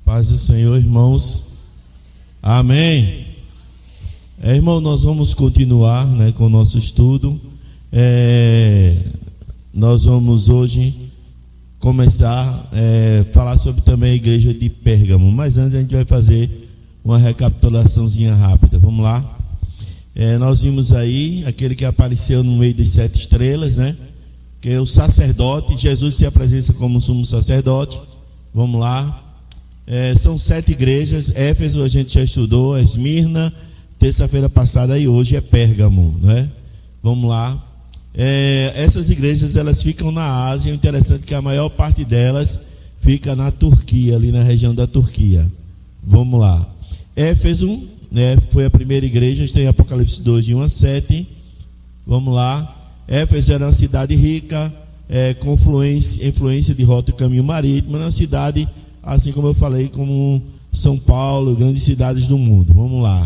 Paz do Senhor, irmãos. Amém. Irmão, nós vamos continuar, com o nosso estudo. Nós vamos hoje começar a falar sobre também a igreja de Pérgamo. Mas antes a gente vai fazer uma recapitulaçãozinha rápida. Vamos lá. Nós vimos aí aquele que apareceu no meio das 7 estrelas, que é o sacerdote. Jesus se apresenta como sumo sacerdote. Vamos lá. São 7 igrejas. Éfeso a gente já estudou, Esmirna, terça-feira passada, e hoje é Pérgamo, Vamos lá. Essas igrejas, elas ficam na Ásia. O interessante é que a maior parte delas fica na Turquia, ali na região da Turquia. Vamos lá. Éfeso, foi a primeira igreja, está em Apocalipse 2, de 1 a 7. Vamos lá. Éfeso era uma cidade rica, com influência de rota e caminho marítimo, uma cidade, assim como eu falei, como São Paulo, grandes cidades do mundo. Vamos lá.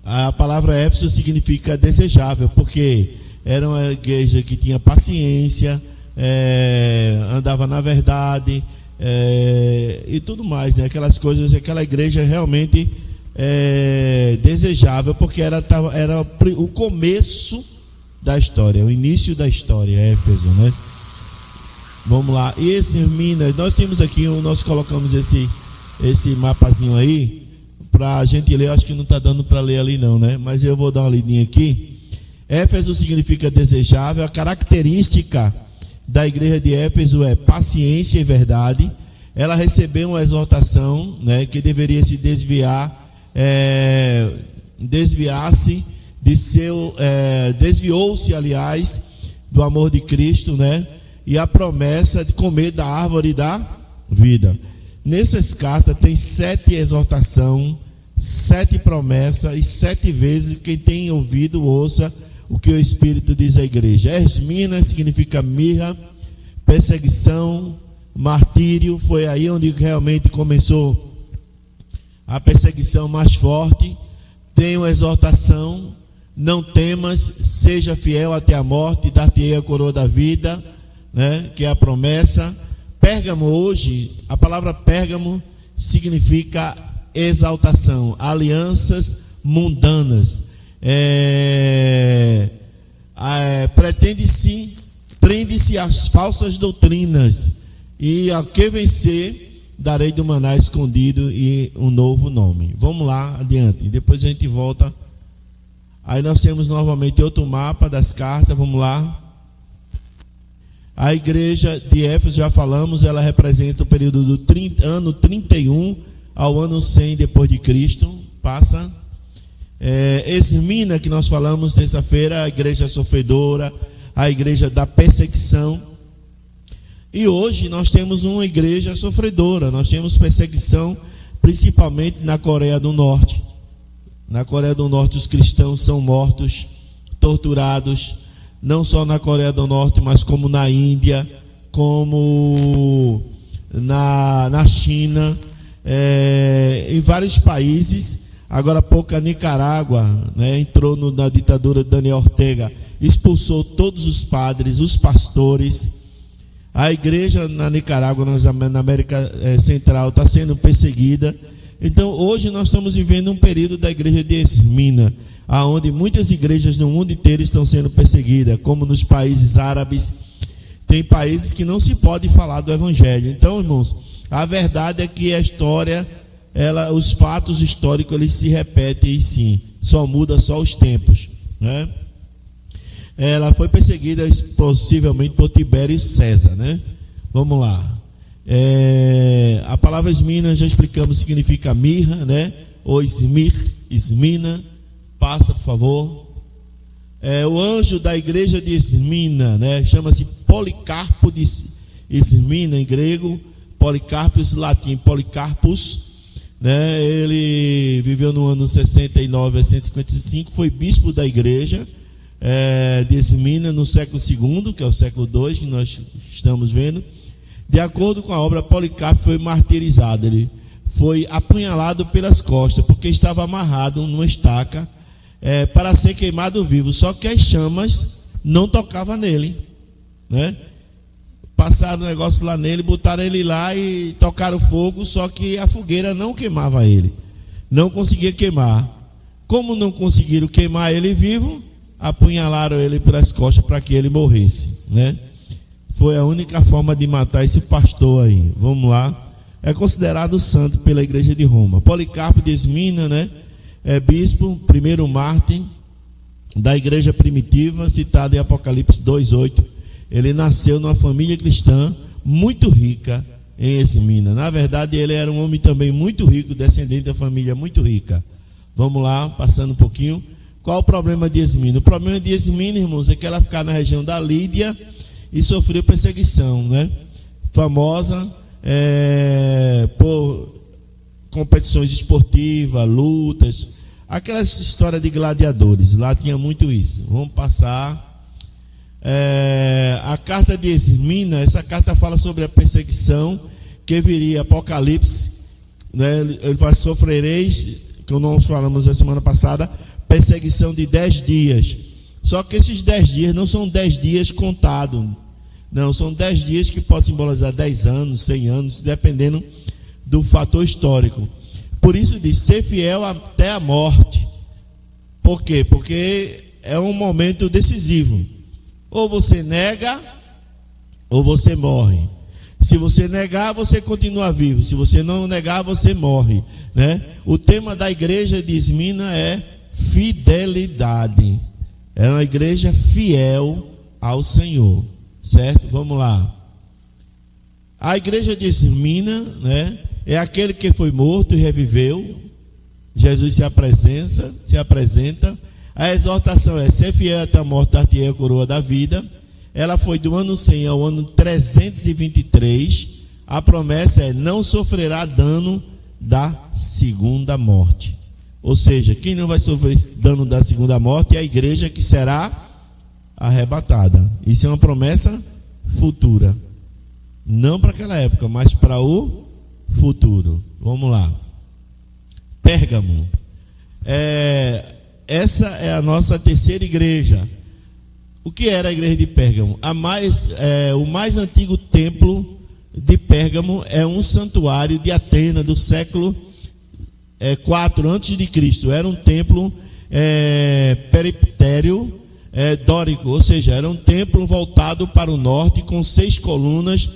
A palavra Éfeso significa desejável, porque era uma igreja que tinha paciência, andava na verdade, e tudo mais, aquelas coisas. Aquela igreja realmente desejável, porque era o começo da história, o início da história, Éfeso, Vamos lá. E esse Minas, nós temos aqui, nós colocamos esse mapazinho aí para a gente ler. Eu acho que não está dando para ler ali não, mas eu vou dar uma lidinha aqui. Éfeso significa desejável. A característica da igreja de Éfeso é paciência e verdade. Ela recebeu uma exortação, que deveria se desviar-se de desviou-se, aliás, do amor de Cristo, e a promessa de comer da árvore da vida. Nessas cartas tem 7 exortações, 7 promessas, e 7 vezes quem tem ouvido ouça o que o Espírito diz à igreja. Esmirna significa mirra, perseguição, martírio. Foi aí onde realmente começou a perseguição mais forte. Tem uma exortação: não temas, seja fiel até a morte, dar-te-ei a coroa da vida, que é a promessa. Pérgamo hoje, a palavra Pérgamo significa exaltação, alianças mundanas. Prende-se às falsas doutrinas, e ao que vencer, darei do maná escondido e um novo nome. Vamos lá, adiante, depois a gente volta. Aí nós temos novamente outro mapa das cartas. Vamos lá. A igreja de Éfeso, já falamos, ela representa o período do ano 31 ao ano 100 depois de Cristo. Passa. Esmirna, que nós falamos terça-feira, a igreja sofredora, a igreja da perseguição. E hoje nós temos uma igreja sofredora. Nós temos perseguição principalmente na Coreia do Norte. Na Coreia do Norte os cristãos são mortos, torturados, não só na Coreia do Norte, mas como na Índia, como na China, em vários países. Agora há pouco a Nicarágua, entrou na ditadura de Daniel Ortega, expulsou todos os padres, os pastores. A igreja na Nicarágua, na América Central, está sendo perseguida. Então hoje nós estamos vivendo um período da igreja de Esmirna, onde muitas igrejas no mundo inteiro estão sendo perseguidas, como nos países árabes. Tem países que não se pode falar do evangelho. Então, irmãos, a verdade é que a história, os fatos históricos, eles se repetem, sim, só muda só os tempos, Ela foi perseguida possivelmente por Tibério César, Vamos lá. A palavra Esmirna, já explicamos, significa mirra, ou Esmirna. Passa, por favor. O anjo da igreja de Esmirna, chama-se Policarpo de Esmirna em grego, Policarpos em latim, Policarpus, Ele viveu no ano 69 a 155, foi bispo da igreja de Esmirna no século II, que é o século II que nós estamos vendo. De acordo com a obra, Policarpo foi martirizado. Ele foi apunhalado pelas costas, porque estava amarrado numa estaca para ser queimado vivo. Só que as chamas não tocavam nele, passaram o negócio lá nele, botaram ele lá e tocaram fogo, só que a fogueira não queimava ele, não conseguia queimar. Como não conseguiram queimar ele vivo, apunhalaram ele pelas costas para que ele morresse, né? Foi a única forma de matar esse pastor aí. Vamos lá. É considerado santo pela igreja de Roma. Policarpo de Esmina, né? É bispo, primeiro mártir da igreja primitiva, citado em Apocalipse 2:8. Ele nasceu numa família cristã muito rica em Esmina. Na verdade, ele era um homem também muito rico, descendente da família muito rica. Vamos lá, passando um pouquinho. Qual o problema de Esmina? O problema de Esmina, irmãos, é que ela ficava na região da Lídia e sofreu perseguição, né? Famosa por competições esportivas, lutas, aquelas histórias de gladiadores. Lá tinha muito isso. Vamos passar. A carta de Esmina, essa carta fala sobre a perseguição que viria. Apocalipse, né? Ele fala: sofrereis, que nós falamos na semana passada, perseguição de 10 dias. Só que esses 10 dias não são 10 dias contados, não, são 10 dias que podem simbolizar 10 anos, 100 anos, dependendo do fator histórico. Por isso diz: ser fiel até a morte. Por quê? Porque é um momento decisivo. Ou você nega, ou você morre. Se você negar, você continua vivo. Se você não negar, você morre, né? O tema da igreja de Esmina é fidelidade. É uma igreja fiel ao Senhor, certo? Vamos lá. A igreja de Esmina, né, é aquele que foi morto e reviveu. Jesus se apresenta. A exortação é: ser fiel até a morte, dar-te-ei a coroa da vida. Ela foi do ano 100 ao ano 323. A promessa é: não sofrerá dano da segunda morte. Ou seja, quem não vai sofrer dano da segunda morte é a igreja que será arrebatada. Isso é uma promessa futura. Não para aquela época, mas para o futuro. Vamos lá. Pérgamo. Essa é a nossa terceira igreja. O que era a igreja de Pérgamo? O mais antigo templo de Pérgamo é um santuário de Atena do século 4 a.C. Era um templo periptério dórico, ou seja, era um templo voltado para o norte, com 6 colunas,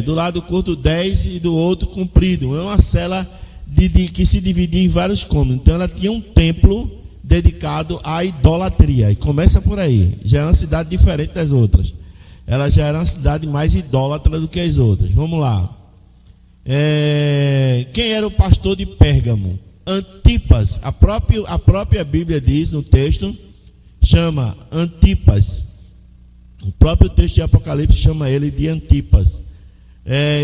do lado curto 10 e do outro comprido. É uma cela que se dividia em vários cômodos. Então ela tinha um templo dedicado à idolatria, e começa por aí. Já é uma cidade diferente das outras. Ela já era uma cidade mais idólatra do que as outras. Vamos lá. Quem era o pastor de Pérgamo? Antipas. A própria Bíblia diz no texto, chama Antipas. O próprio texto de Apocalipse chama ele de Antipas.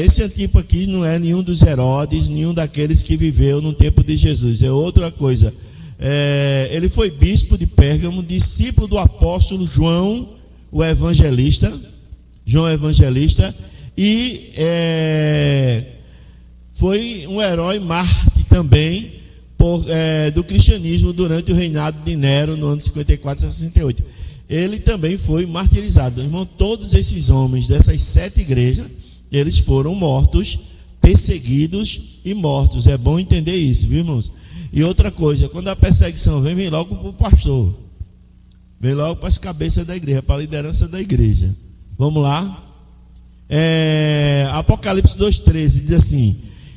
Esse Antipas aqui não é nenhum dos Herodes, nenhum daqueles que viveu no tempo de Jesus. É outra coisa. Ele foi bispo de Pérgamo, discípulo do apóstolo João, o evangelista. E foi um herói mártir também do cristianismo durante o reinado de Nero no ano 54 a 68. Ele também foi martirizado. Irmão, todos esses homens dessas 7 igrejas, eles foram mortos, perseguidos e mortos. É bom entender isso, viu, irmãos? E outra coisa, quando a perseguição vem logo para o pastor, vem logo para as cabeças da igreja, para a liderança da igreja. Vamos lá. Apocalipse 2,13 diz assim: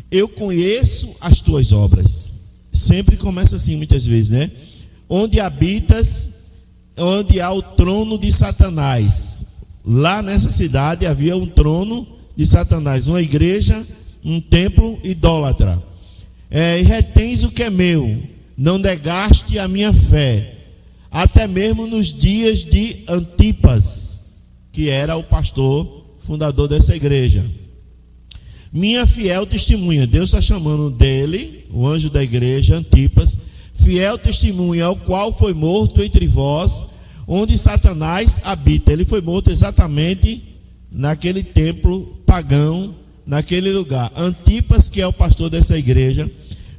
eu conheço as tuas obras. Sempre começa assim muitas vezes, né? Onde habitas, onde há o trono de Satanás. Lá nessa cidade havia um trono de Satanás, uma igreja, um templo idólatra. E retens o que é meu, não negaste a minha fé, até mesmo nos dias de Antipas, que era o pastor fundador dessa igreja. Minha fiel testemunha. Deus está chamando dele, o anjo da igreja, Antipas, fiel testemunha, ao qual foi morto entre vós, onde Satanás habita. Ele foi morto exatamente naquele templo pagão, naquele lugar. Antipas, que é o pastor dessa igreja,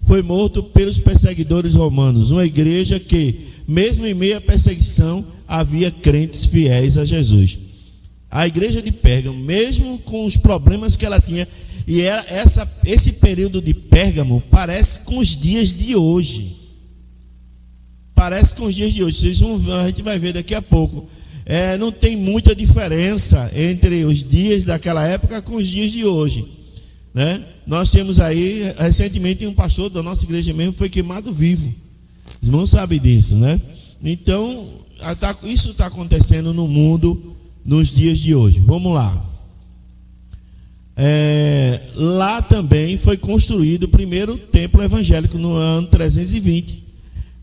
foi morto pelos perseguidores romanos. Uma igreja que, mesmo em meio à perseguição, havia crentes fiéis a Jesus. A igreja de Pérgamo, mesmo com os problemas que ela tinha, e esse período de Pérgamo parece com os dias de hoje. Parece com os dias de hoje. A gente vai ver daqui a pouco. Não tem muita diferença entre os dias daquela época com os dias de hoje, né? Nós temos aí, recentemente, um pastor da nossa igreja mesmo foi queimado vivo. Os irmãos sabem disso, né? Então, isso está acontecendo no mundo nos dias de hoje. Vamos lá. Lá também foi construído o primeiro templo evangélico no ano 320.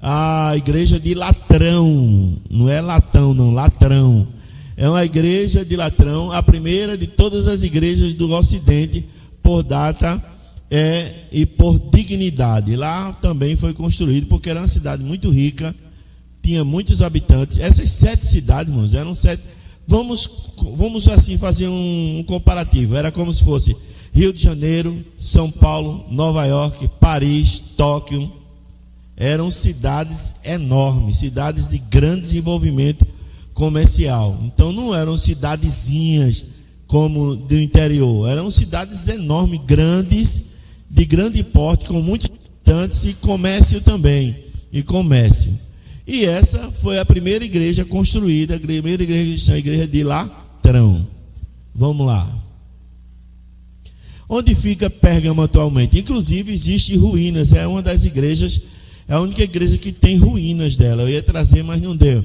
A igreja de Latrão, não é Latão não, Latrão. É uma igreja de Latrão, a primeira de todas as igrejas do Ocidente, por data e por dignidade. Lá também foi construído, porque era uma cidade muito rica, tinha muitos habitantes. Essas 7 cidades, irmãos, eram 7. Vamos assim fazer um comparativo. Era como se fosse Rio de Janeiro, São Paulo, Nova York, Paris, Tóquio. Eram cidades enormes, cidades de grande desenvolvimento comercial. Então não eram cidadezinhas como do interior, eram cidades enormes, grandes, de grande porte, com muitos habitantes, e comércio também, E essa foi a primeira igreja construída, a primeira igreja, a igreja de Latrão. Vamos lá. Onde fica Pérgamo atualmente? Inclusive existe ruínas, é uma das igrejas, é a única igreja que tem ruínas dela. Eu ia trazer, mas não deu.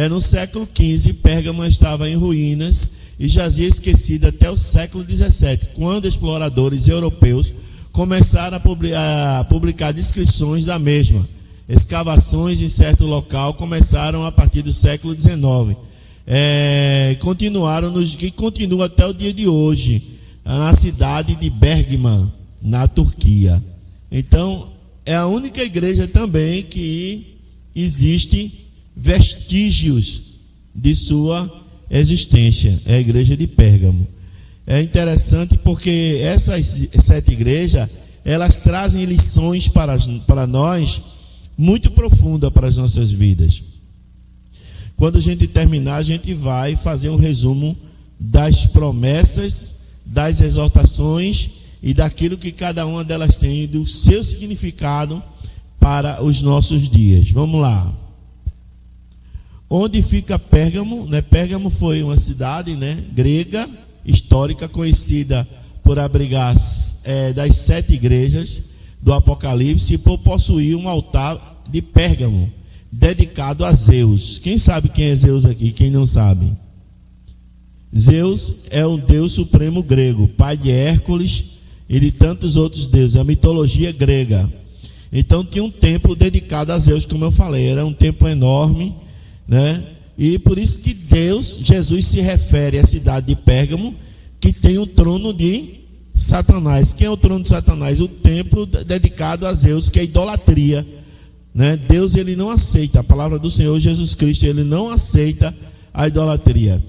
No século XV, Pérgamo estava em ruínas e jazia esquecida até o século XVII, quando exploradores europeus começaram a publicar descrições da mesma. Escavações em certo local começaram a partir do século XIX. Continua até o dia de hoje, na cidade de Bergama, na Turquia. Então, é a única igreja também que existe vestígios de sua existência, é a igreja de Pérgamo. É interessante porque essas 7 igrejas, elas trazem lições para nós muito profundas para as nossas vidas. Quando a gente terminar, a gente vai fazer um resumo das promessas, das exortações e daquilo que cada uma delas tem, do seu significado para os nossos dias. Vamos lá. Onde fica Pérgamo? Pérgamo foi uma cidade, grega, histórica, conhecida por abrigar das 7 igrejas do Apocalipse e por possuir um altar de Pérgamo dedicado a Zeus. Quem sabe quem é Zeus aqui? Quem não sabe? Zeus é o deus supremo grego, pai de Hércules e de tantos outros deuses, a mitologia grega. Então tinha um templo dedicado a Zeus, como eu falei, era um templo enorme, e por isso que Jesus se refere à cidade de Pérgamo, que tem o trono de Satanás. Quem é o trono de Satanás? O templo dedicado a Zeus, que é idolatria, Deus, ele não aceita, a palavra do Senhor Jesus Cristo, ele não aceita a idolatria.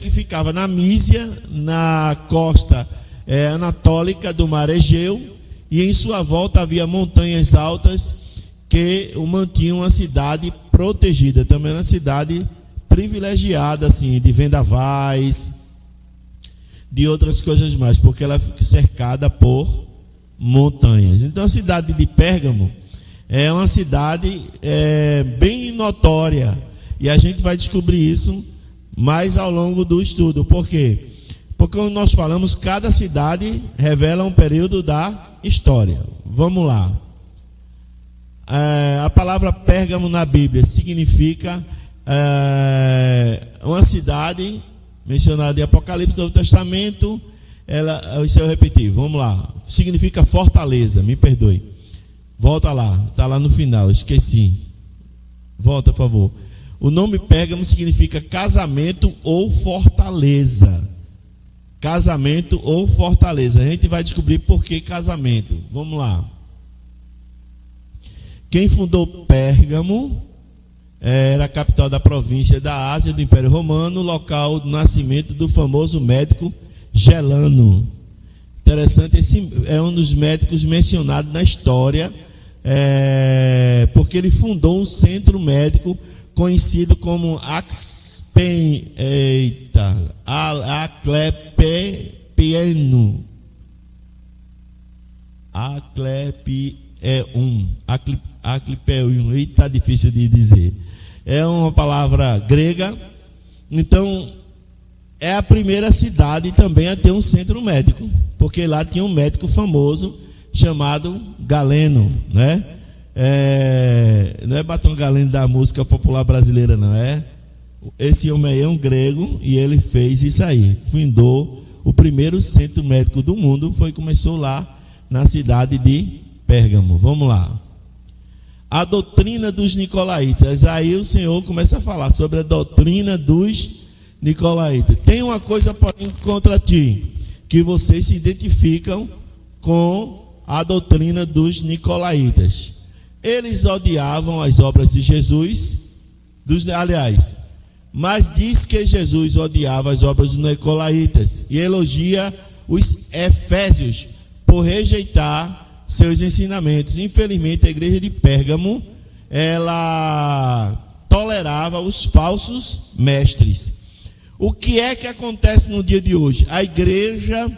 Que ficava na Mísia, na costa anatólica do mar Egeu, e em sua volta havia montanhas altas que o mantinham uma cidade protegida, também uma cidade privilegiada, assim, de vendavais, de outras coisas mais, porque ela fica cercada por montanhas. Então a cidade de Pérgamo é uma cidade bem notória, e a gente vai descobrir isso mais ao longo do estudo. Por quê? Porque quando nós falamos, cada cidade revela um período da história. Vamos lá. A palavra Pérgamo na Bíblia significa uma cidade mencionada em Apocalipse, Novo Testamento. Isso eu repeti, vamos lá. Significa fortaleza, me perdoe. Volta lá, está lá no final, esqueci. Volta, por favor. O nome Pérgamo significa casamento ou fortaleza. Casamento ou fortaleza. A gente vai descobrir por que casamento. Vamos lá. Quem fundou Pérgamo era a capital da província da Ásia do Império Romano, local do nascimento do famoso médico Gelano. Interessante, esse é um dos médicos mencionados na história, porque ele fundou um centro médico conhecido como Asclepieno. Aclepieno, está difícil de dizer. É uma palavra grega. Então, é a primeira cidade também a ter um centro médico, porque lá tinha um médico famoso chamado Galeno, né? Não é Batom Galeno da música popular brasileira, não é? Esse homem aí é um grego e ele fez isso aí, fundou o primeiro centro médico do mundo, começou lá na cidade de Pérgamo. Vamos lá. A doutrina dos nicolaítas. Aí o Senhor começa a falar sobre a doutrina dos nicolaítas. Tem uma coisa, porém, contra ti, que vocês se identificam com a doutrina dos nicolaítas. Eles odiavam as obras de Jesus, mas diz que Jesus odiava as obras dos nicolaítas e elogia os efésios por rejeitar seus ensinamentos. Infelizmente, a igreja de Pérgamo, ela tolerava os falsos mestres. O que é que acontece no dia de hoje? A igreja,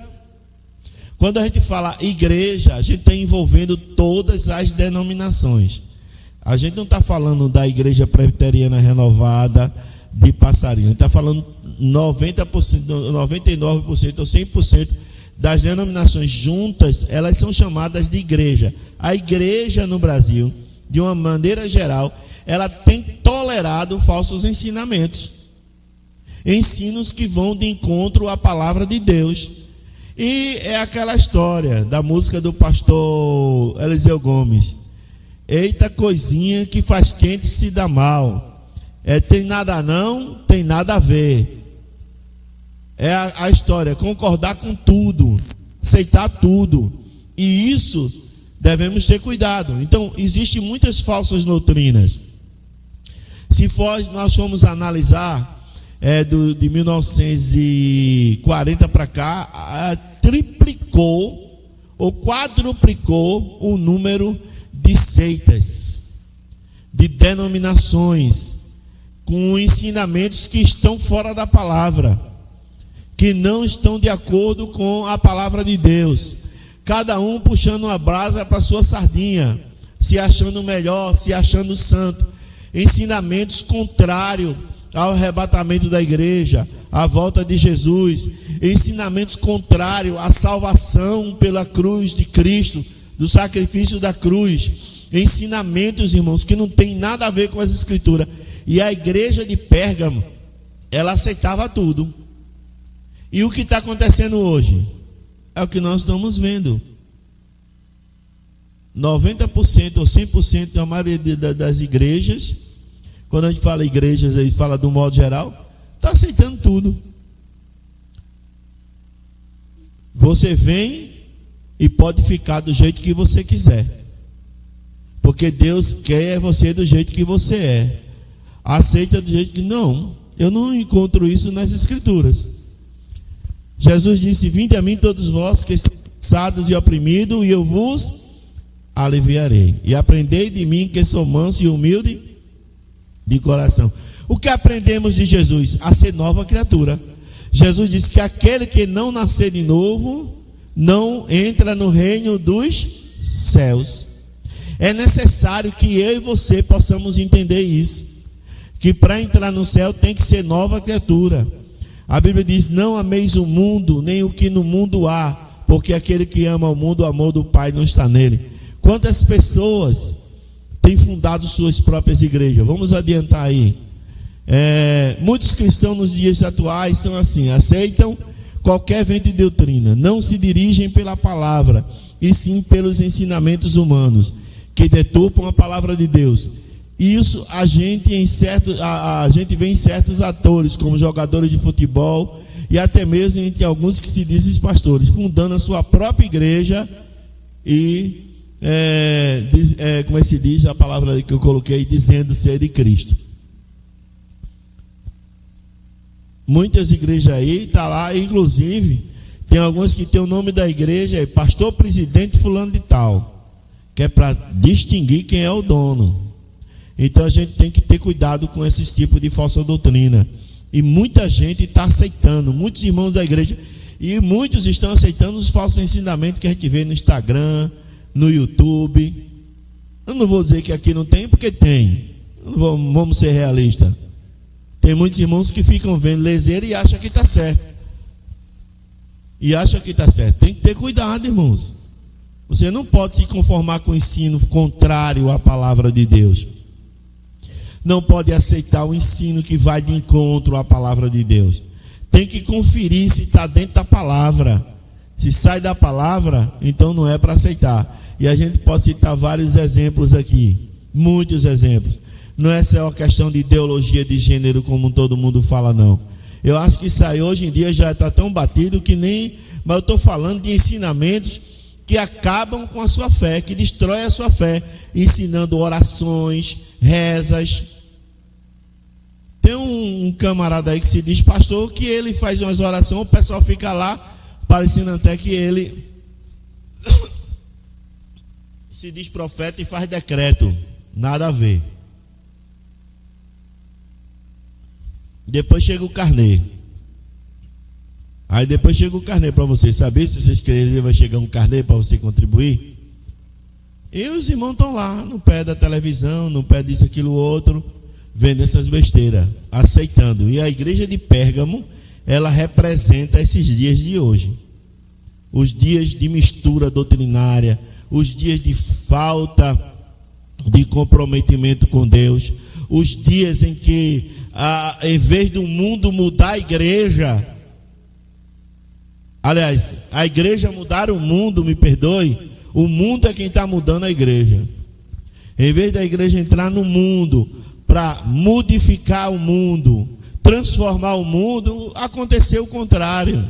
quando a gente fala igreja, a gente está envolvendo todas as denominações. A gente não está falando da igreja presbiteriana renovada de Passarinho. A gente está falando 90%, 99% ou 100% das denominações juntas, elas são chamadas de igreja. A igreja no Brasil, de uma maneira geral, ela tem tolerado falsos ensinamentos. Ensinos que vão de encontro à palavra de Deus. E é aquela história da música do pastor Eliseu Gomes. Eita coisinha que faz quente se dá mal. Tem nada não, tem nada a ver. É a história, concordar com tudo, aceitar tudo. E isso devemos ter cuidado. Então, existem muitas falsas doutrinas. Se nós formos analisar, de 1940 para cá, triplicou ou quadruplicou o número de seitas, de denominações, com ensinamentos que estão fora da palavra, que não estão de acordo com a palavra de Deus. Cada um puxando uma brasa para sua sardinha, se achando melhor, se achando santo. Ensinamentos contrários ao arrebatamento da igreja, à volta de Jesus. Ensinamentos contrários à salvação pela cruz de Cristo, do sacrifício da cruz. Ensinamentos, irmãos, que não tem nada a ver com as escrituras. E a igreja de Pérgamo, ela aceitava tudo. E o que está acontecendo hoje? É o que nós estamos vendo. 90% ou 100% da maioria das igrejas, quando a gente fala igrejas, a gente fala do modo geral, está aceitando tudo. Você vem e pode ficar do jeito que você quiser, porque Deus quer você do jeito que você é. Aceita do jeito que não. Eu não encontro isso nas escrituras. Jesus disse: vinde a mim todos vós que estáis cansados e oprimidos, e eu vos aliviarei. E aprendei de mim, que sou manso e humilde de coração. O que aprendemos de Jesus? A ser nova criatura. Jesus disse que aquele que não nascer de novo não entra no reino dos céus. É necessário que eu e você possamos entender isso, que para entrar no céu tem que ser nova criatura. A Bíblia diz: não ameis o mundo, nem o que no mundo há, porque aquele que ama o mundo, o amor do Pai não está nele. Quantas pessoas têm fundado suas próprias igrejas? Vamos adiantar aí. Muitos cristãos nos dias atuais são assim: aceitam qualquer vento de doutrina, não se dirigem pela palavra, e sim pelos ensinamentos humanos, que deturpam a palavra de Deus. Isso a gente vê em certos atores, como jogadores de futebol, e até mesmo entre alguns que se dizem pastores, fundando a sua própria igreja e, como é que se diz a palavra que eu coloquei, dizendo ser de Cristo. Muitas igrejas aí, está lá, inclusive, tem algumas que tem o nome da igreja, pastor presidente fulano de tal, que é para distinguir quem é o dono. Então a gente tem que ter cuidado com esses tipos de falsa doutrina. E muita gente está aceitando, muitos irmãos da igreja, e muitos estão aceitando os falsos ensinamentos que a gente vê no Instagram, no YouTube. Eu não vou dizer que aqui não tem, porque tem. Vamos ser realistas. Tem muitos irmãos que ficam vendo leseira e acham que está certo. Tem que ter cuidado, irmãos. Você não pode se conformar com o ensino contrário à palavra de Deus. Não pode aceitar o ensino que vai de encontro à palavra de Deus. Tem que conferir se está dentro da palavra. Se sai da palavra, então não é para aceitar. E a gente pode citar vários exemplos aqui. Muitos exemplos. Não é só uma questão de ideologia de gênero como todo mundo fala, não. Eu acho que isso aí hoje em dia já está tão batido que nem... Mas eu estou falando de ensinamentos que acabam com a sua fé, que destrói a sua fé, ensinando orações, rezas. Tem um camarada aí que se diz pastor, que ele faz umas orações, o pessoal fica lá, parecendo até que ele se diz profeta e faz decreto. Nada a ver. Depois chega o carnê. Aí depois chega o carnê para você saber. Se você escrever, vai chegar um carnê para você contribuir. E os irmãos estão lá no pé da televisão, no pé disso, aquilo, outro, vendo essas besteiras, aceitando. E a igreja de Pérgamo, ela representa esses dias de hoje. Os dias de mistura doutrinária, os dias de falta de comprometimento com Deus, os dias em que, em vez do mundo mudar a igreja, aliás, a igreja mudar o mundo, me perdoe, o mundo é quem está mudando a igreja. Em vez da igreja entrar no mundo para modificar o mundo, transformar o mundo, aconteceu o contrário.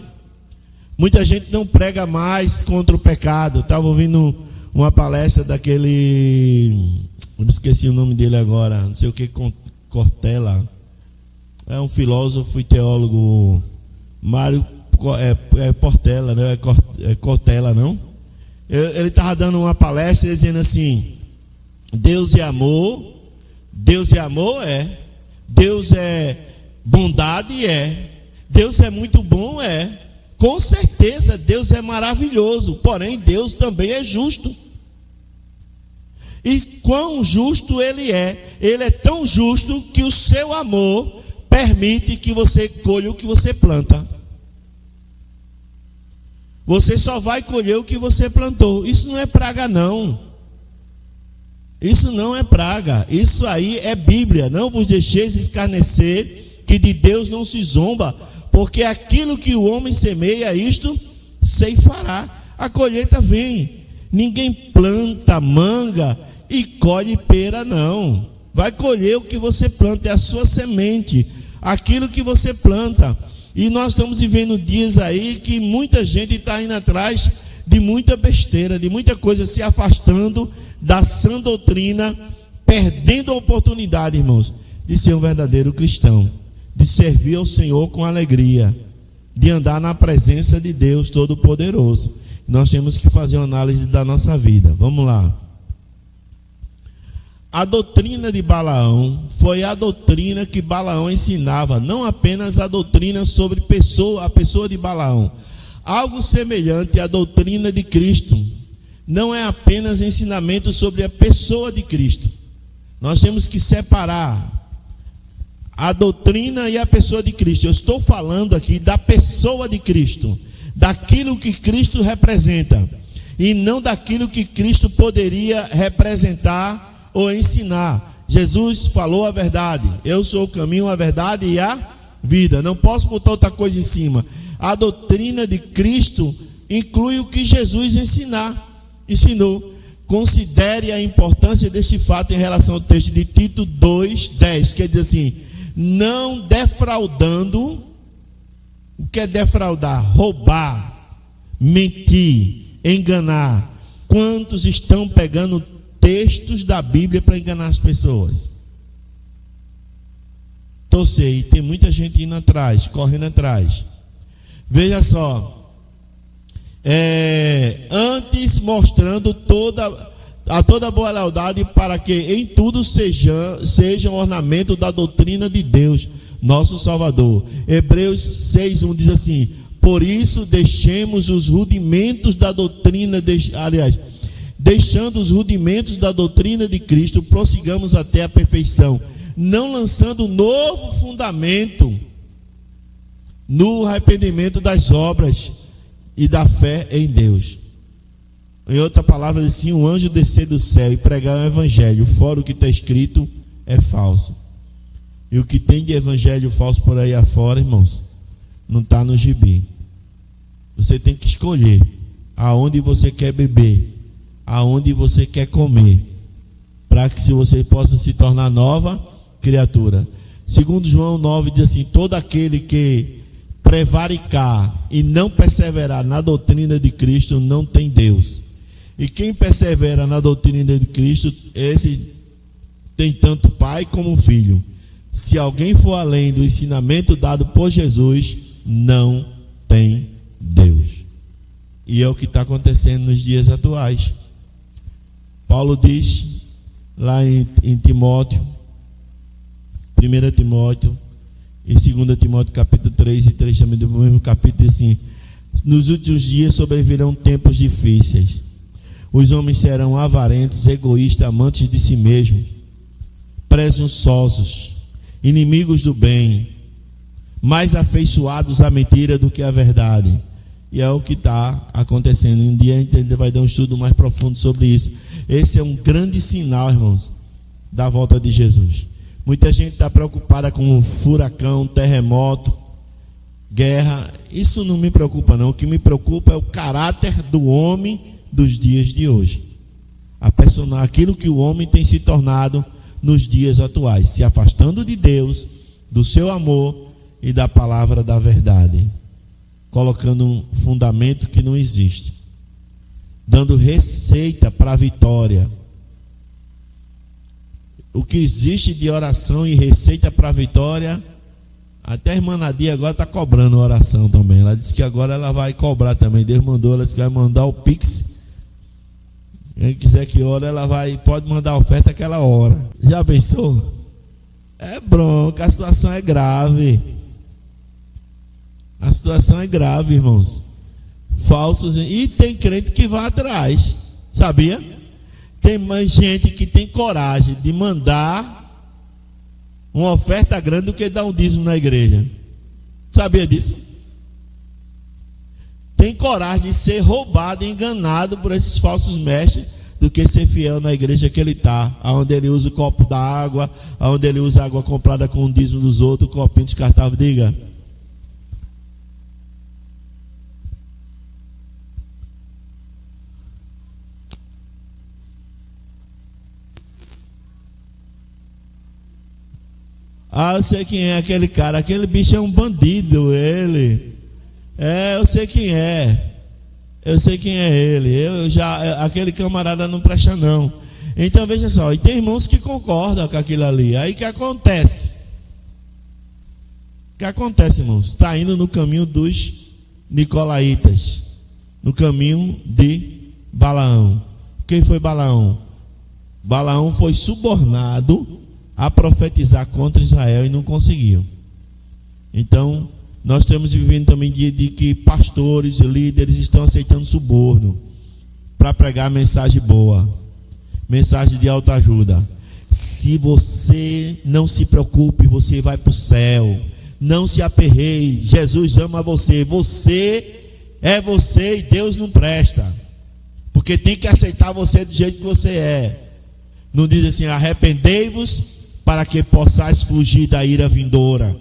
Muita gente não prega mais contra o pecado. Estava ouvindo uma palestra daquele, eu me esqueci o nome dele agora, não sei o que, Cortella. É um filósofo e teólogo, Mário Portela, não é Cortella, não? Ele estava dando uma palestra dizendo assim: Deus é amor, Deus é amor, Deus é bondade, Deus é muito bom, com certeza Deus é maravilhoso, porém Deus também é justo. E quão justo Ele é tão justo que o seu amor permite que você colha o que você planta. Você só vai colher o que você plantou. Isso não é praga, não. Isso não é praga. Isso aí é Bíblia. Não vos deixeis escarnecer, que de Deus não se zomba, porque aquilo que o homem semeia, isto ceifará. A colheita vem. Ninguém planta manga e colhe pera, não. Vai colher o que você planta, é a sua semente, aquilo que você planta. E nós estamos vivendo dias aí que muita gente está indo atrás de muita besteira, de muita coisa, se afastando da sã doutrina, perdendo a oportunidade, irmãos, de ser um verdadeiro cristão, de servir ao Senhor com alegria, de andar na presença de Deus Todo-Poderoso. Nós temos que fazer uma análise da nossa vida. Vamos lá. A doutrina de Balaão foi a doutrina que Balaão ensinava, não apenas a doutrina sobre a pessoa de Balaão. Algo semelhante à doutrina de Cristo. Não é apenas ensinamento sobre a pessoa de Cristo. Nós temos que separar a doutrina e a pessoa de Cristo. Eu estou falando aqui da pessoa de Cristo, daquilo que Cristo representa, e não daquilo que Cristo poderia representar ou ensinar. Jesus falou a verdade: eu sou o caminho, a verdade e a vida. Não posso botar outra coisa em cima. A doutrina de Cristo inclui o que Jesus ensinou. Considere a importância deste fato em relação ao texto de Tito 2:10, que diz assim: não defraudando. O que é defraudar? Roubar, mentir, enganar. Quantos estão pegando textos da Bíblia para enganar as pessoas? Sei, tem muita gente indo atrás, correndo atrás. Veja só, antes mostrando a toda boa lealdade, para que em tudo seja um ornamento da doutrina de Deus, nosso Salvador. Hebreus 6:1 diz assim: por isso deixemos os rudimentos da doutrina, deixando os rudimentos da doutrina de Cristo, prossigamos até a perfeição, não lançando novo fundamento no arrependimento das obras e da fé em Deus. Em outra palavra, assim, um anjo descer do céu e pregar o evangelho, fora o que está escrito, é falso. E o que tem de evangelho falso por aí afora, irmãos, não está no gibi. Você tem que escolher aonde você quer beber, aonde você quer comer, para que você possa se tornar nova criatura. Segundo João 9 diz assim: todo aquele que prevaricar e não perseverar na doutrina de Cristo não tem Deus. E quem persevera na doutrina de Cristo, esse tem tanto pai como filho. Se alguém for além do ensinamento dado por Jesus, não tem Deus. E é o que está acontecendo nos dias atuais. Paulo diz lá em Timóteo, 1 Timóteo e 2 Timóteo capítulo 3 e 3 também do mesmo capítulo, assim: nos últimos dias sobrevirão tempos difíceis. Os homens serão avarentos, egoístas, amantes de si mesmos, presunçosos, inimigos do bem, mais afeiçoados à mentira do que à verdade. E é o que está acontecendo. Um dia a gente vai dar um estudo mais profundo sobre isso. Esse é um grande sinal, irmãos, da volta de Jesus. Muita gente está preocupada com furacão, terremoto, guerra. Isso não me preocupa não. O que me preocupa é o caráter do homem dos dias de hoje. Aquilo que o homem tem se tornado nos dias atuais, se afastando de Deus, do seu amor e da palavra da verdade, colocando um fundamento que não existe, dando receita para a vitória. O que existe de oração e receita para a vitória, até a irmã Nadia agora está cobrando oração também. Ela disse que agora ela vai cobrar também. Deus mandou, ela disse que vai mandar o Pix. Quem quiser que ore, pode mandar a oferta aquela hora. Já pensou? É bronca, a situação é grave. A situação é grave, irmãos. Falsos, e tem crente que vai atrás, sabia? Tem mais gente que tem coragem de mandar uma oferta grande do que dar um dízimo na igreja. Sabia disso? Tem coragem de ser roubado e enganado por esses falsos mestres do que ser fiel na igreja que ele está, onde ele usa o copo da água, onde ele usa água comprada com o dízimo dos outros, o copinho descartável. Diga. Eu sei quem é aquele cara. Aquele bicho é um bandido, ele. Eu sei quem é. Eu sei quem é ele. Aquele camarada não presta não. Então veja só, e tem irmãos que concordam com aquilo ali. Aí o que acontece? O que acontece, irmãos? Está indo no caminho dos nicolaítas, no caminho de Balaão. Quem foi Balaão? Balaão foi subornado a profetizar contra Israel e não conseguiu. Então nós estamos vivendo também dia de que pastores e líderes estão aceitando suborno para pregar mensagem boa, mensagem de autoajuda. Se você não se preocupe, você vai para o céu. Não se aperreie, Jesus ama você. Você é você e Deus não presta, porque tem que aceitar você do jeito que você é. Não diz assim: arrependei-vos para que possais fugir da ira vindoura.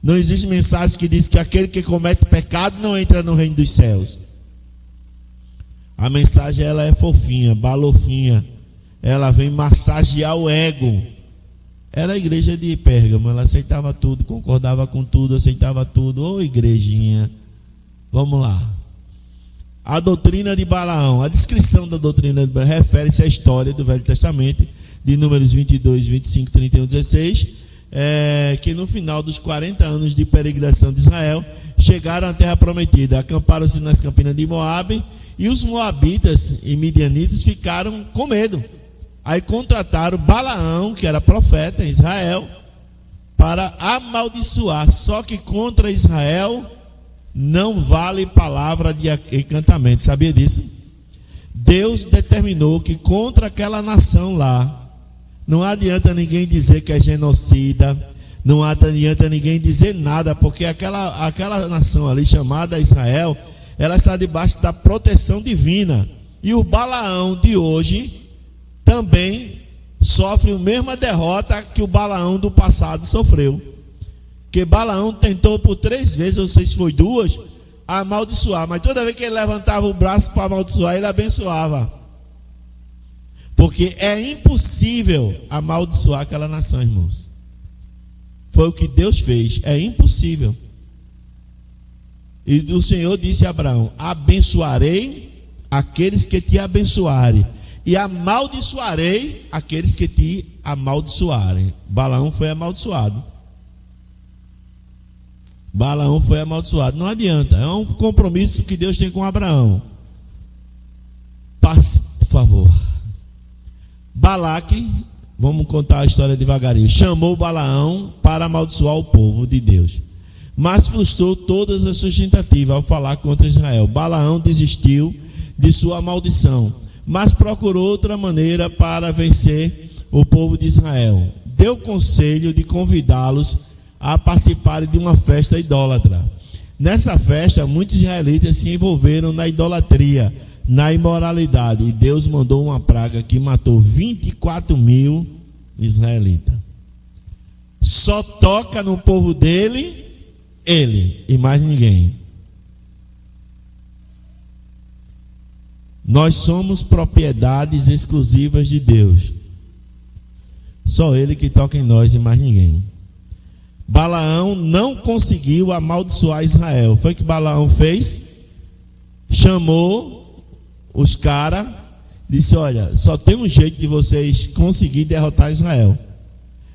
Não existe mensagem que diz que aquele que comete pecado não entra no reino dos céus. A mensagem, ela é fofinha, balofinha. Ela vem massagear o ego. Era a igreja de Pérgamo, ela aceitava tudo, concordava com tudo, aceitava tudo. Ô igrejinha, vamos lá. A doutrina de Balaão, a descrição da doutrina de Balaão refere-se à história do Velho Testamento, de Números 22, 25, 31, 16, que no final dos 40 anos de peregrinação de Israel, chegaram à terra prometida, acamparam-se nas campinas de Moabe E os moabitas e midianitas ficaram com medo. Aí contrataram Balaão, que era profeta em Israel, para amaldiçoar. Só que contra Israel não vale palavra de encantamento. Sabia disso? Deus determinou que contra aquela nação lá, não adianta ninguém dizer que é genocida, não adianta ninguém dizer nada, porque aquela nação ali chamada Israel, ela está debaixo da proteção divina. E o Balaão de hoje também sofre a mesma derrota que o Balaão do passado sofreu. Que Balaão tentou por 3 vezes, ou sei se foi 2, amaldiçoar, mas toda vez que ele levantava o braço para amaldiçoar, ele abençoava. Porque é impossível amaldiçoar aquela nação, irmãos. Foi o que Deus fez, é impossível. E o Senhor disse a Abraão: abençoarei aqueles que te abençoarem, e amaldiçoarei aqueles que te amaldiçoarem. Balaão foi amaldiçoado. Balaão foi amaldiçoado. Não adianta, é um compromisso que Deus tem com Abraão. Passe, por favor. Balaque, vamos contar a história devagarinho, chamou Balaão para amaldiçoar o povo de Deus, mas frustrou todas as suas tentativas ao falar contra Israel. Balaão desistiu de sua maldição, mas procurou outra maneira para vencer o povo de Israel. Deu conselho de convidá-los a participarem de uma festa idólatra. Nessa festa, muitos israelitas se envolveram na idolatria, na imoralidade, e Deus mandou uma praga que matou 24.000 israelitas. Só toca no povo dele, ele e mais ninguém. Nós somos propriedades exclusivas de Deus. Só ele que toca em nós e mais ninguém. Balaão não conseguiu amaldiçoar Israel. Foi o que Balaão fez? Chamou os caras, disse: olha, só tem um jeito de vocês conseguir derrotar Israel,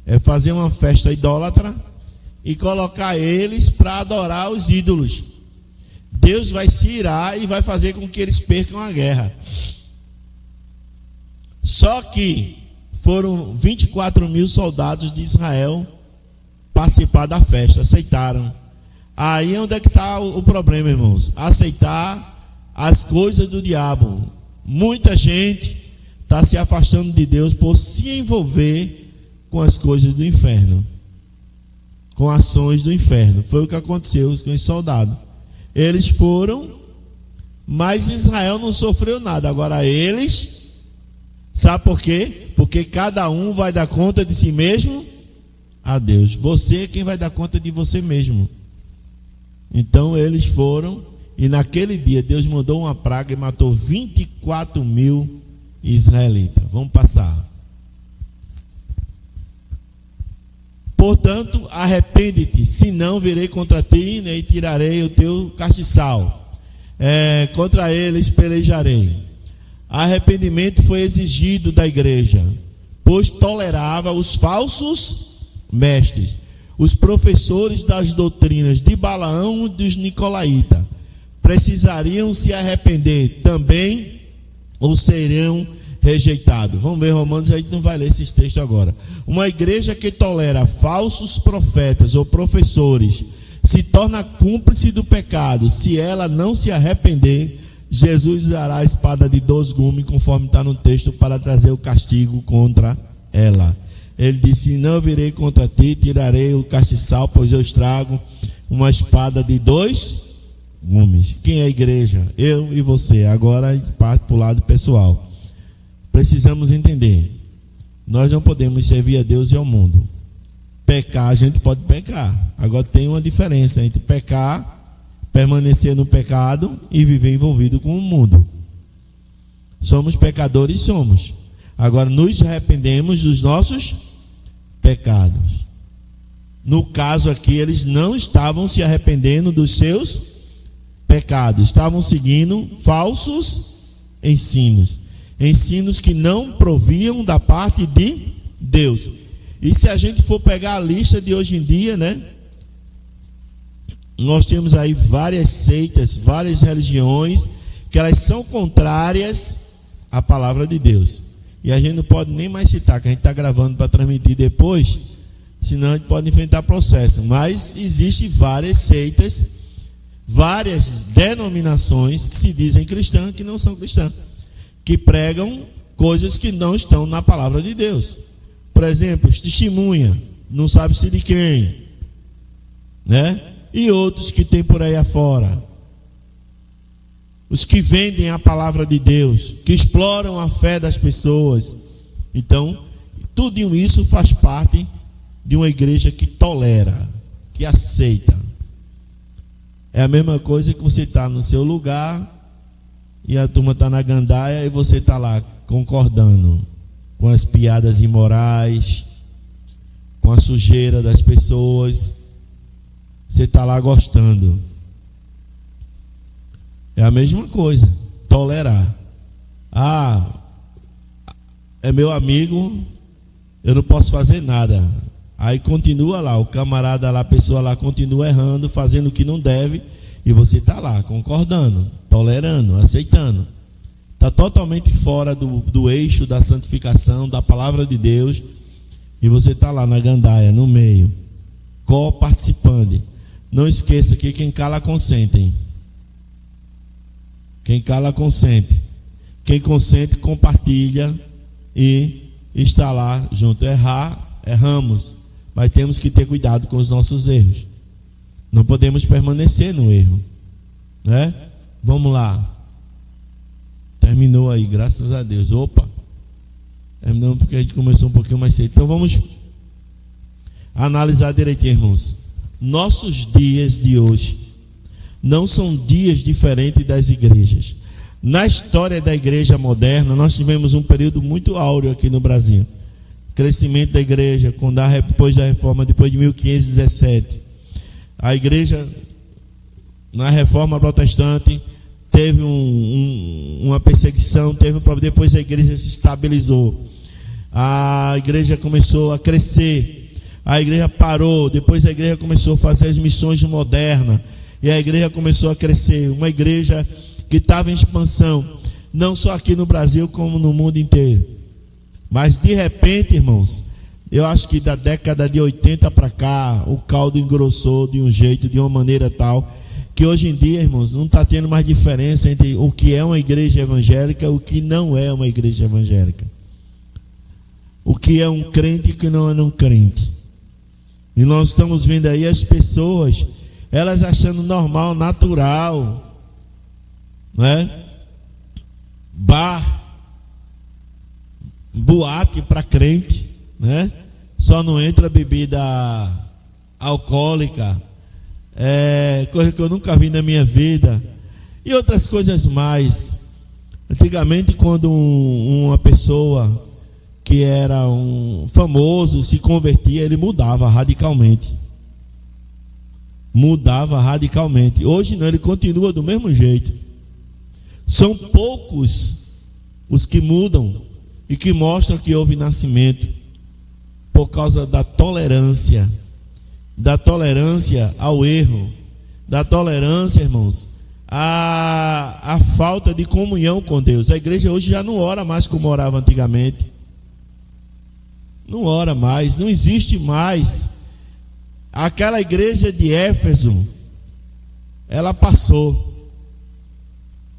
é fazer uma festa idólatra e colocar eles para adorar os ídolos. Deus vai se irar e vai fazer com que eles percam a guerra. Só que foram 24.000 soldados de Israel participar da festa, aceitaram. Aí onde é que está o problema, irmãos? Aceitar as coisas do diabo. Muita gente está se afastando de Deus por se envolver com as coisas do inferno, com ações do inferno. Foi o que aconteceu com os soldados. Eles foram, mas Israel não sofreu nada. Agora eles, sabe por quê? Porque cada um vai dar conta de si mesmo a Deus. Você é quem vai dar conta de você mesmo. Então eles foram, e naquele dia Deus mandou uma praga e matou 24.000 israelitas. Vamos passar. Portanto, arrepende-te, senão virei contra ti, né, e tirarei o teu castiçal. Contra eles pelejarei. Arrependimento foi exigido da igreja, pois tolerava os falsos mestres, os professores das doutrinas de Balaão e dos nicolaítas. Precisariam se arrepender também, ou serão rejeitados. Vamos ver Romanos, a gente não vai ler esses textos agora. Uma igreja que tolera falsos profetas ou professores se torna cúmplice do pecado. Se ela não se arrepender, Jesus usará a espada de 2 gumes, conforme está no texto, para trazer o castigo contra ela. Ele disse: não virei contra ti, tirarei o castiçal, pois eu estrago uma espada de 2 gumes. Quem é a igreja? Eu e você. Agora parte para o lado pessoal. Precisamos entender, nós não podemos servir a Deus e ao mundo. Pecar, a gente pode pecar. Agora tem uma diferença entre pecar, permanecer no pecado, e viver envolvido com o mundo. Somos pecadores, somos. Agora nos arrependemos dos nossos pecados. No caso aqui, eles não estavam se arrependendo dos seus pecados, estavam seguindo falsos ensinos, ensinos que não proviam da parte de Deus. E se a gente for pegar a lista de hoje em dia, né, nós temos aí várias seitas, várias religiões que elas são contrárias à palavra de Deus. E a gente não pode nem mais citar, que a gente está gravando para transmitir depois, senão a gente pode enfrentar processo. Mas existem várias seitas, várias denominações que se dizem cristãs, que não são cristãs, que pregam coisas que não estão na palavra de Deus. Por exemplo, testemunha, não sabe se de quem, né? E outros que tem por aí afora. Os que vendem a palavra de Deus, que exploram a fé das pessoas. Então, tudo isso faz parte de uma igreja que tolera, que aceita. É a mesma coisa que você está no seu lugar e a turma está na gandaia e você está lá concordando com as piadas imorais, com a sujeira das pessoas. Você está lá gostando. É a mesma coisa, tolerar. Ah, é meu amigo, eu não posso fazer nada. Aí continua lá, o camarada lá, a pessoa lá continua errando, fazendo o que não deve, e você está lá, concordando, tolerando, aceitando. Está totalmente fora do eixo da santificação, da palavra de Deus, e você está lá na gandaia, no meio, co-participando. Não esqueça que quem cala consente, hein? Quem cala consente. Quem consente compartilha e está lá junto. Erramos, mas temos que ter cuidado com os nossos erros. Não podemos permanecer no erro, né? Vamos lá. Terminou aí, graças a Deus. Opa, terminamos porque a gente começou um pouquinho mais cedo. Então vamos analisar direitinho, irmãos. Nossos dias de hoje não são dias diferentes das igrejas. Na história da igreja moderna, nós tivemos um período muito áureo aqui no Brasil. Crescimento da igreja, depois da reforma, depois de 1517. A igreja, na reforma protestante, teve uma perseguição, depois a igreja se estabilizou. A igreja começou a crescer. A igreja parou, depois a igreja começou a fazer as missões modernas. E a igreja começou a crescer, uma igreja que estava em expansão, não só aqui no Brasil, como no mundo inteiro. Mas de repente, irmãos, eu acho que da década de 80 para cá, o caldo engrossou de um jeito, de uma maneira tal, que hoje em dia, irmãos, não está tendo mais diferença entre o que é uma igreja evangélica e o que não é uma igreja evangélica. O que é um crente e o que não é um crente. E nós estamos vendo aí as pessoas, elas achando normal, natural, né? Bar, boate para crente, né? Só não entra bebida alcoólica, coisa que eu nunca vi na minha vida, e outras coisas mais. Antigamente, quando uma pessoa que era um famoso se convertia, ele mudava radicalmente. Hoje não, ele continua do mesmo jeito. São poucos os que mudam e que mostram que houve nascimento por causa da tolerância ao erro, da tolerância, irmãos, à falta de comunhão com Deus. A igreja hoje já não ora mais como orava antigamente. Não ora mais, não existe mais. Aquela igreja de Éfeso, ela passou.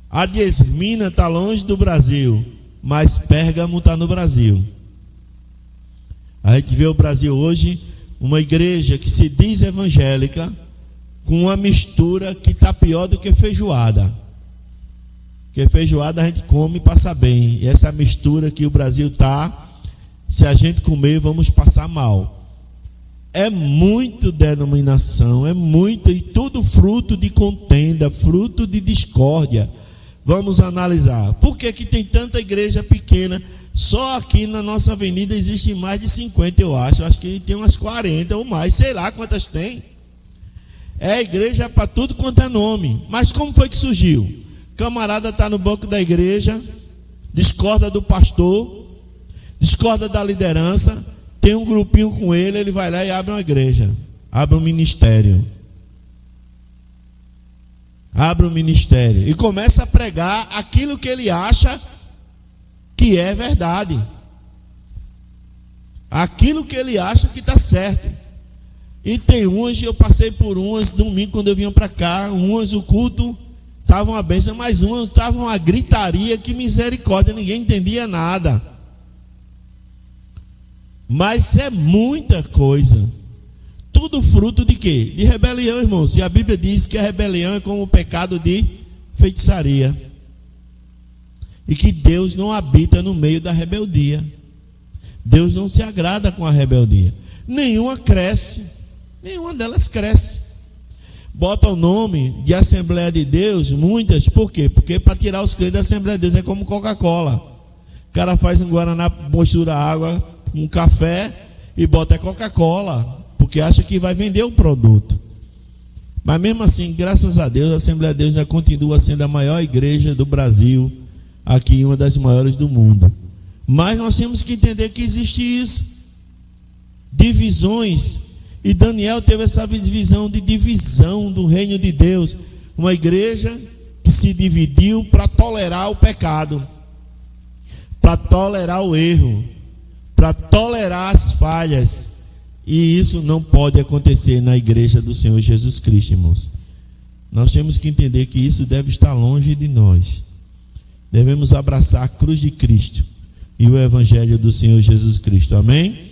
A de Esmirna está longe do Brasil, mas Pérgamo está no Brasil. A gente vê o Brasil hoje, uma igreja que se diz evangélica, com uma mistura que está pior do que feijoada. Porque feijoada a gente come e passa bem. E essa mistura que o Brasil está, se a gente comer, vamos passar mal. É muito denominação, e tudo fruto de contenda, fruto de discórdia. Vamos analisar. Por que tem tanta igreja pequena? Só aqui na nossa avenida existem mais de 50, eu acho. Acho que tem umas 40 ou mais, sei lá quantas tem. É igreja para tudo quanto é nome. Mas como foi que surgiu? Camarada está no banco da igreja, discorda do pastor, discorda da liderança, tem um grupinho com ele vai lá e abre uma igreja, abre um ministério. abre um ministério e começa a pregar aquilo que ele acha que é verdade, aquilo que ele acha que está certo. E tem umas, eu passei por umas domingo quando eu vinha para cá, umas o culto estava uma bênção, mas umas estavam uma gritaria, que misericórdia, ninguém entendia nada. Mas é muita coisa. Tudo fruto de quê? De rebelião, irmãos. E a Bíblia diz que a rebelião é como o pecado de feitiçaria, e que Deus não habita no meio da rebeldia. Deus não se agrada com a rebeldia. Nenhuma delas cresce. Bota o nome de Assembleia de Deus, muitas, por quê? Porque para tirar os crentes da Assembleia de Deus é como Coca-Cola. O cara faz um guaraná, mistura água, um café e bota Coca-Cola, porque acha que vai vender o produto. Mas mesmo assim, graças a Deus, a Assembleia de Deus já continua sendo a maior igreja do Brasil, aqui uma das maiores do mundo. Mas nós temos que entender que existe isso, divisões. E Daniel teve essa visão de divisão do reino de Deus. Uma igreja que se dividiu para tolerar o pecado, para tolerar o erro, para tolerar as falhas. E isso não pode acontecer na igreja do Senhor Jesus Cristo, irmãos. Nós temos que entender que isso deve estar longe de nós. Devemos abraçar a cruz de Cristo e o evangelho do Senhor Jesus Cristo. Amém?